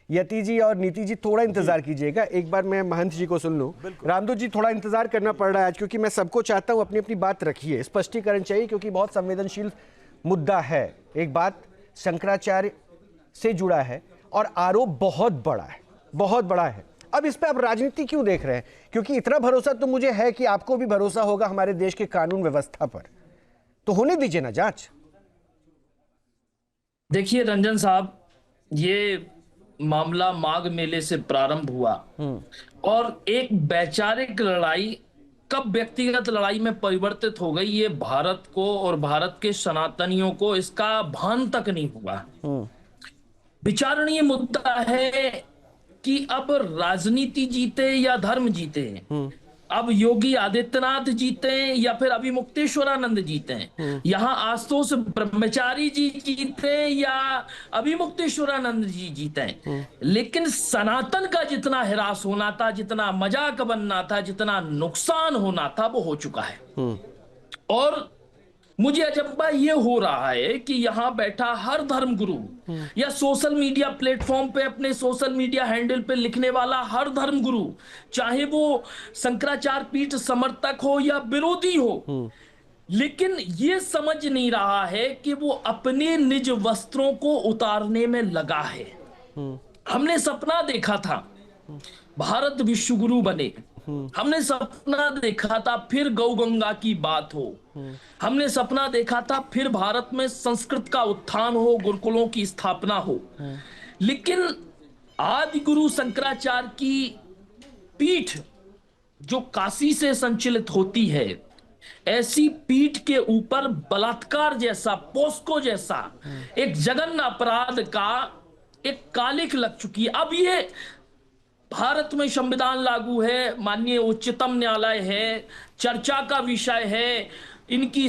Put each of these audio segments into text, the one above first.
यति जी और नीति जी थोड़ा इंतजार कीजिएगा, एक बार मैं महंत जी को सुन लूं। रामदूत जी थोड़ा इंतजार करना पड़ रहा है आज, क्योंकि मैं सबको चाहता हूं अपनी अपनी बात रखिए, स्पष्टीकरण चाहिए, क्योंकि बहुत संवेदनशील मुद्दा है। एक बात शंकराचार्य से जुड़ा है और आरोप बहुत बड़ा है, बहुत बड़ा है। अब इस पे आप राजनीति क्यों देख रहे हैं? क्योंकि इतना भरोसा तो मुझे है कि आपको भी भरोसा होगा हमारे देश के कानून व्यवस्था पर, तो होने दीजिए ना जांच। देखिए रंजन साहब, ये मामला माघ मेले से प्रारंभ हुआ और एक वैचारिक लड़ाई कब व्यक्तिगत लड़ाई में परिवर्तित हो गई, ये भारत को और भारत के सनातनियों को इसका भान तक नहीं हुआ। विचारणीय मुद्दा है कि अब राजनीति जीते या धर्म जीते, अब योगी आदित्यनाथ जीते या फिर अभिमुक्तेश्वरानंद जीते, यहाँ आशुतोष ब्रह्मचारी जी जीते या अभिमुक्तेश्वरानंद जी जीते, लेकिन सनातन का जितना हिरास होना था, जितना मजाक बनना था, जितना नुकसान होना था, वो हो चुका है। और मुझे अचंभा ये हो रहा है कि यहाँ बैठा हर धर्म गुरु या सोशल मीडिया प्लेटफॉर्म पे अपने सोशल मीडिया हैंडल पे लिखने वाला हर धर्म गुरु, चाहे वो शंकराचार्य पीठ समर्थक हो या विरोधी हो, लेकिन ये समझ नहीं रहा है कि वो अपने निज वस्त्रों को उतारने में लगा है। हमने सपना देखा था भारत विश्वगुरु बने, हमने सपना देखा था फिर गौ गंगा की बात हो, हमने सपना देखा था फिर भारत में संस्कृत का उत्थान हो, गुरुकुलों की स्थापना हो, लेकिन आदि गुरु शंकराचार्य की पीठ जो काशी से संचालित होती है, ऐसी पीठ के ऊपर बलात्कार जैसा, पोस्को जैसा एक जघन्य अपराध का एक कालिक लग चुकी है। अब ये भारत में संविधान लागू है, माननीय उच्चतम न्यायालय है, चर्चा का विषय है, इनकी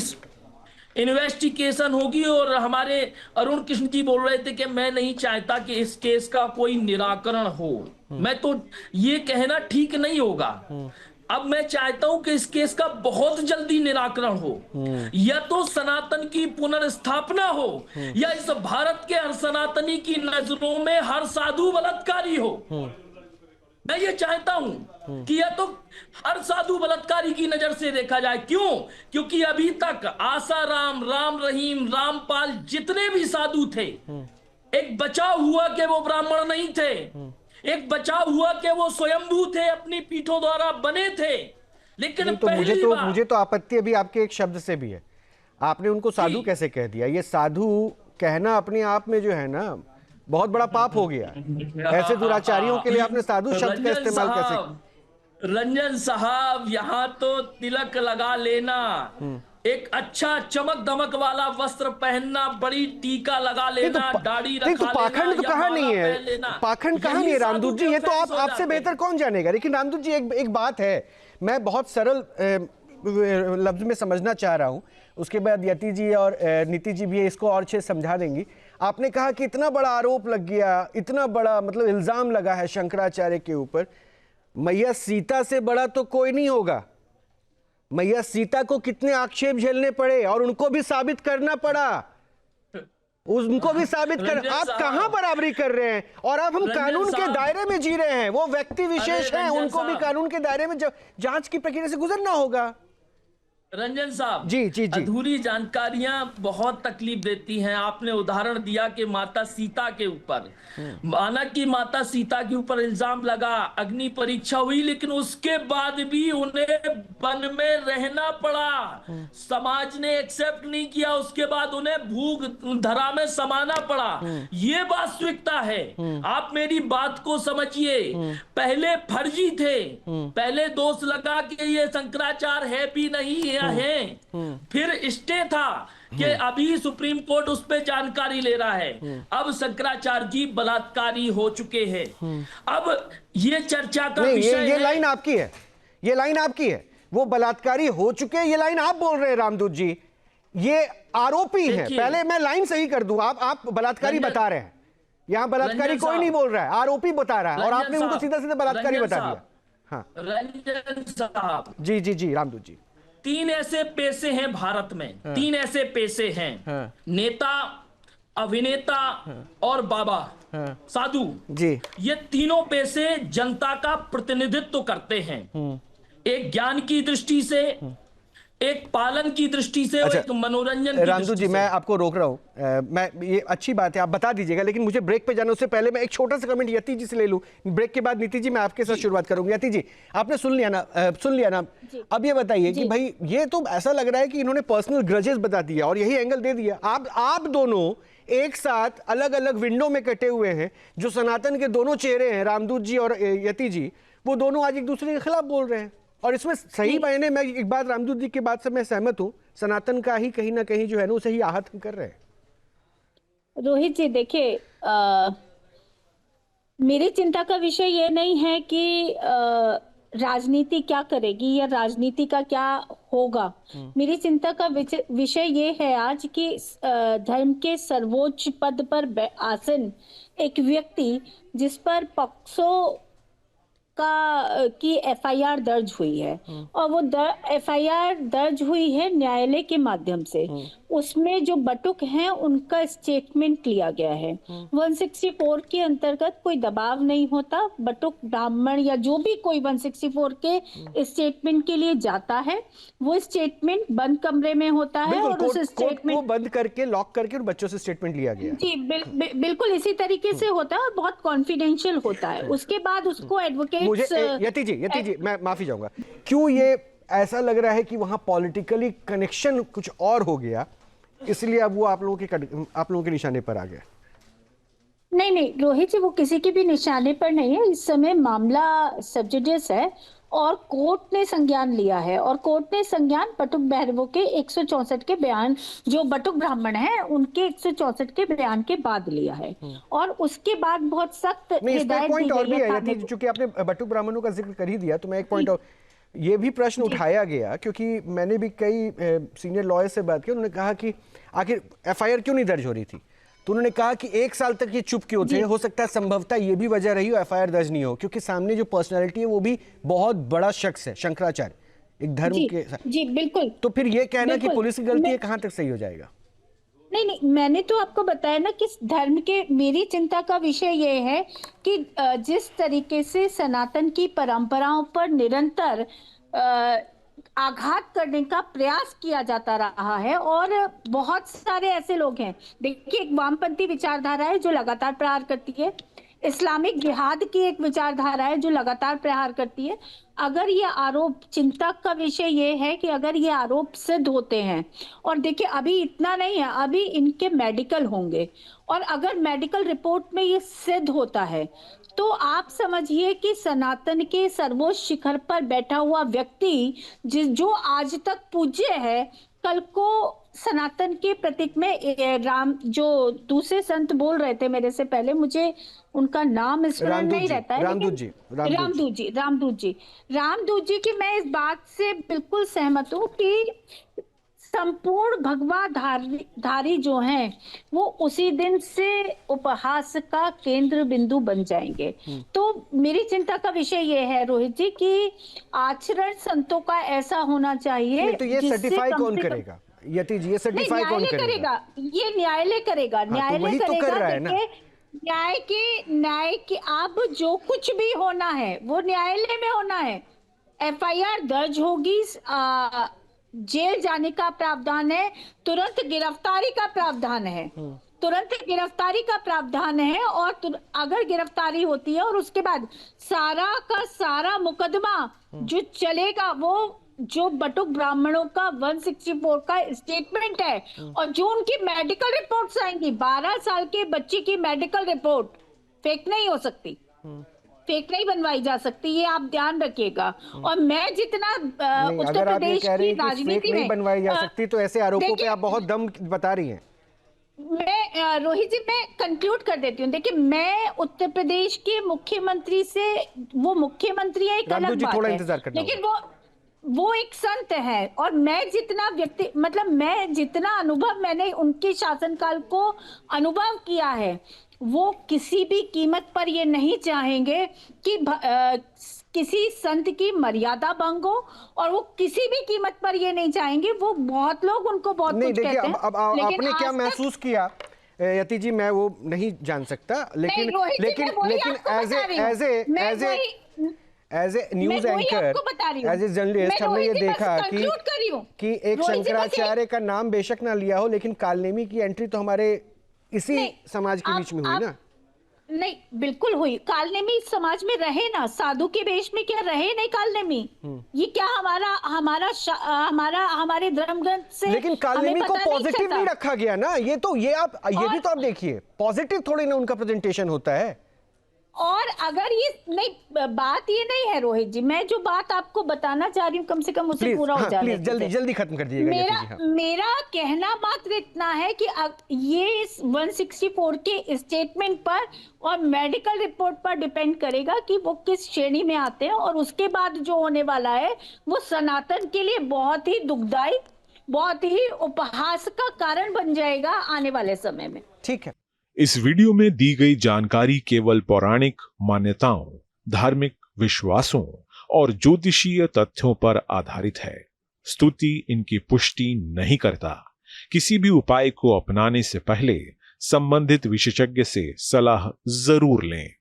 इन्वेस्टिगेशन होगी। और हमारे अरुण कृष्ण जी बोल रहे थे कि मैं नहीं चाहता कि इस केस का कोई निराकरण हो, मैं तो ये कहना ठीक नहीं होगा। अब मैं चाहता हूं कि इस केस का बहुत जल्दी निराकरण हो, या तो सनातन की पुनर्स्थापना हो, या इस भारत के हर सनातनी की नजरों में हर साधु बलात्कारी हो। मैं ये चाहता हूं कि या तो हर साधु बलात्कारी की नजर से देखा जाए। क्यों? क्योंकि अभी तक आसाराम, राम रहीम, रामपाल जितने भी साधु थे, एक बचाव हुआ कि वो ब्राह्मण नहीं थे, एक बचाव हुआ कि वो स्वयंभू थे, अपनी पीठों द्वारा बने थे। लेकिन तो मुझे तो आपत्ति अभी आपके एक शब्द से भी है, आपने उनको साधु कैसे कह दिया? ये साधु कहना अपने आप में जो है ना बहुत बड़ा पाप हो गया। ऐसे दुराचारियों के लिए आपने साधु शब्द का इस्तेमाल कैसे? रंजन साहब, यहाँ तो तिलक लगा लेना, एक अच्छा चमक दमक वाला वस्त्र पहनना, बड़ी टीका लगा लेना, दाढ़ी रखा लेना, पाखंड तो कहाँ नहीं है, पाखंड कहाँ नहीं है रामदूत जी, ये तो आपसे बेहतर कौन जानेगा। लेकिन रामदूत जी एक बात है, मैं बहुत सरल लफ्ज में समझना चाह रहा हूं, उसके बाद यति जी और नीति जी भी इसको और अच्छे समझा देंगी। आपने कहा कि इतना बड़ा आरोप लग गया, इतना बड़ा मतलब इल्जाम लगा है शंकराचार्य के ऊपर, मैया सीता से बड़ा तो कोई नहीं होगा। मैया सीता को कितने आक्षेप झेलने पड़े और उनको भी साबित करना पड़ा, उनको भी साबित कर। आप कहां बराबरी कर रहे हैं? और अब हम कानून के दायरे में जी रहे हैं, वो व्यक्ति विशेष हैं, उनको भी कानून के दायरे में जांच की प्रक्रिया से गुजरना होगा। रंजन साहब, जी जी जी, अधूरी जानकारियां बहुत तकलीफ देती हैं। आपने उदाहरण दिया कि माता सीता के ऊपर, माना कि माता सीता के ऊपर इल्जाम लगा, अग्नि परीक्षा हुई, लेकिन उसके बाद भी उन्हें वन में रहना पड़ा, समाज ने एक्सेप्ट नहीं किया, उसके बाद उन्हें भूख धरा में समाना पड़ा। ये वास्तविकता है, आप मेरी बात को समझिए। पहले फर्जी थे, पहले दोष लगा कि ये शंकराचार्य है भी नहीं है, फिर स्टे था कि अभी सुप्रीम कोर्ट उस पर जानकारी ले रहा है। अब शंकराचार्य जी बलात्कारी हो चुके हैं। अब ये चर्चा का विषय ये लाइन आपकी है, ये लाइन आपकी है, वो बलात्कारी हो चुके, ये लाइन आप बोल रहे हैं रामदूत जी, ये आरोपी है। पहले मैं लाइन सही कर दूं, आप बलात्कारी बता रहे हैं, यहां बलात्कारी कोई नहीं बोल रहा है, आरोपी बता रहा है, और आपने उनको सीधा सीधा बलात्कारी बता दिया। हाँ रंजन साहब, जी जी जी रामदूत जी, तीन ऐसे पेशे हैं भारत में, तीन ऐसे पेशे हैं। नेता, अभिनेता और बाबा साधु, जी ये तीनों पेशे जनता का प्रतिनिधित्व करते हैं, एक ज्ञान की दृष्टि से, एक पालन की दृष्टि से और एक मनोरंजन की रामदूत दृष्टि जी, से। मैं आपको रोक रहा हूं, मैं ये अच्छी बात है, आप बता दीजिएगा, लेकिन मुझे ब्रेक पे जाने उससे पहले मैं एक छोटा सा कमेंट यति जी से ले लूं। ब्रेक के बाद नीति जी मैं आपके साथ शुरुआत करूंगी। यति जी, आपने सुन लिया ना। अब ये बताइए कि भाई ये तो ऐसा लग रहा है कि इन्होंने पर्सनल ग्रजेस बता दिया और यही एंगल दे दिया। आप दोनों एक साथ अलग अलग विंडो में कटे हुए हैं। जो सनातन के दोनों चेहरे हैं, रामदूत जी और यति जी, वो दोनों आज एक दूसरे के खिलाफ बोल रहे हैं। और इसमें सही मायने में एक बात रामदूत जी की बात से मैं सहमत हूं, सनातन का ही कहीं ना कहीं जो है ना उसे ही आहत हम कर रहे हैं। रोहित जी देखिए, मेरी चिंता का विषय ये नहीं है कि राजनीति क्या करेगी या राजनीति का क्या होगा। मेरी चिंता का विषय ये है आज कि धर्म के सर्वोच्च पद पर आसीन एक व्यक्ति जिस पर पॉक्सो की एफआईआर दर्ज हुई है, और वो एफआईआर दर्ज हुई है न्यायालय के माध्यम से। उसमें जो बटुक हैं उनका स्टेटमेंट लिया गया है। 164 के अंतर्गत कोई दबाव नहीं होता। बटुक ब्राह्मण या जो भी कोई 164 के स्टेटमेंट के लिए जाता है, वो स्टेटमेंट बंद कमरे में होता है और उस स्टेटमेंट को बंद करके लॉक करके और बच्चों से स्टेटमेंट लिया गया। जी बिल्कुल इसी तरीके से होता है और बहुत कॉन्फिडेंशियल होता है। उसके बाद उसको एडवोकेट मुझे यति जी मैं माफी चाहूंगा, क्यों ये ऐसा लग रहा है कि वहां पॉलिटिकली कनेक्शन कुछ और हो गया, इसलिए अब वो आप लोगों के निशाने पर आ गया? नहीं रोहित जी, वो किसी के भी निशाने पर नहीं है। इस समय मामला सब जुडिस है और कोर्ट ने संज्ञान लिया है, और कोर्ट ने संज्ञान बटुक भैरवों के 164 के बयान, जो बटुक ब्राह्मण हैं उनके 164 के बयान के बाद लिया है। और उसके बाद बहुत सख्त हिदायत दी गई है। चूंकि आपने बटुक ब्राह्मणों का जिक्र कर ही दिया, तो मैं एक पॉइंट और ये भी प्रश्न उठाया गया, क्योंकि मैंने भी कई सीनियर लॉयर से बात की। उन्होंने कहा कि आखिर एफआईआर क्यों नहीं दर्ज हो रही थी, तो उन्होंने कहा कि 1 साल तक ये चुप क्यों थे। हो सकता है संभवतः ये भी वजह रही हो एफआईआर दर्ज नहीं हो, क्योंकि सामने जो पर्सनैलिटी है वो भी बहुत बड़ा शख्स है, शंकराचार्य, एक धर्म के। जी बिल्कुल। तो फिर ये कहना कि पुलिस की गलती है, कहां तक सही हो जाएगा? नहीं, मैंने तो आपको बताया ना कि धर्म के, मेरी चिंता का विषय ये है कि जिस तरीके से सनातन की परंपराओं पर निरंतर आघात करने का प्रयास किया जाता रहा है, और बहुत सारे ऐसे लोग हैं। देखिए, एक वामपंथी विचारधारा है जो लगातार प्रहार करती है, इस्लामिक जिहाद की एक विचारधारा है जो लगातार प्रहार करती है। अगर ये आरोप, चिंता का विषय ये है कि अगर ये आरोप सिद्ध होते हैं, और देखिए अभी इतना नहीं है, अभी इनके मेडिकल होंगे, और अगर मेडिकल रिपोर्ट में ये सिद्ध होता है तो आप समझिए कि सनातन के सर्वोच्च शिखर पर बैठा हुआ व्यक्ति जो आज तक पूज्य है, कल को सनातन के प्रतीक में राम, जो दूसरे संत बोल रहे थे मेरे से पहले, मुझे उनका नाम स्मरण नहीं रहता है, रामदूत जी की मैं इस बात से बिल्कुल सहमत हूँ कि संपूर्ण भगवा धारी जो हैं वो उसी दिन से उपहास का केंद्र बिंदु बन जाएंगे। तो मेरी चिंता का विषय ये है रोहित जी कि आचरण संतों का ऐसा होना चाहिए। तो ये सर्टिफाई कौन करेगा यति जी? ये सर्टिफाई कौन करेगा? ये न्यायालय करेगा। न्यायालय तो करेगा। न्याय के अब जो कुछ भी होना है वो न्यायालय में होना है। एफआईआर दर्ज होगी, जेल जाने का प्रावधान है, तुरंत गिरफ्तारी का प्रावधान है, और अगर गिरफ्तारी होती है और उसके बाद सारा का सारा मुकदमा जो चलेगा वो जो बटुक ब्राह्मणों का 164 का स्टेटमेंट है, और जो उनकी मेडिकल रिपोर्ट्स आएंगी, 12 साल के बच्चे की मेडिकल रिपोर्ट फेक नहीं हो सकती, फेक नहीं बनवाई जा सकती, ये आप ध्यान रखिएगा। और मैं जितना उत्तर प्रदेश की राजनीति में बनवाई जा सकती, तो ऐसे आरोपों पे आप बहुत दम बता रही हैं। मैं रोहित जी, मैं कंक्लूड कर देती हूँ। देखिए, मैं उत्तर प्रदेश के मुख्यमंत्री से, वो मुख्यमंत्री है, एक अलग बात है, लेकिन वो एक संत है, और मैं जितना अनुभव मैंने उनके शासनकाल को अनुभव किया है, वो किसी भी कीमत पर ये नहीं चाहेंगे कि किसी संत की मर्यादा भंग हो, और वो किसी भी कीमत पर ये नहीं चाहेंगे। वो बहुत लोग उनको बहुत कुछ कहते हैं। अब आपने क्या महसूस किया? यति जी मैं वो नहीं जान सकता, लेकिन रोहित जी, लेकिन मैं वही लेकिन आपको बता रही हूँ। As a news anchor, as a journalist हमने ये देखा कि एक शंकराचार्य का नाम बेशक ना लिया हो, लेकिन कालनेमी की एंट्री तो हमारे इसी समाज के बीच में हुई ना। नहीं, बिल्कुल हुई। कालनेमी इस समाज में रहे ना, साधु के वेश में क्या रहे नहीं कालनेमी? ये क्या हमारे धर्म ग्रंथ से लेकिन कालनेमी को पॉजिटिव नहीं रखा गया ना, ये भी तो आप देखिए, पॉजिटिव थोड़ी ना उनका प्रेजेंटेशन होता है। और अगर ये नहीं, बात ये नहीं है रोहित जी, मैं जो बात आपको बताना चाह रही हूँ कम से कम उसे पूरा हो जाने दीजिए। जल्दी जल्दी खत्म कर दीजिएगा। मेरा कहना मात्र इतना है कि ये इस 164 के स्टेटमेंट पर और मेडिकल रिपोर्ट पर डिपेंड करेगा कि वो किस श्रेणी में आते हैं, और उसके बाद जो होने वाला है वो सनातन के लिए बहुत ही दुखदायी, बहुत ही उपहास का कारण बन जाएगा आने वाले समय में। ठीक है। इस वीडियो में दी गई जानकारी केवल पौराणिक मान्यताओं, धार्मिक विश्वासों और ज्योतिषीय तथ्यों पर आधारित है। स्तुति इनकी पुष्टि नहीं करता। किसी भी उपाय को अपनाने से पहले संबंधित विशेषज्ञ से सलाह जरूर लें।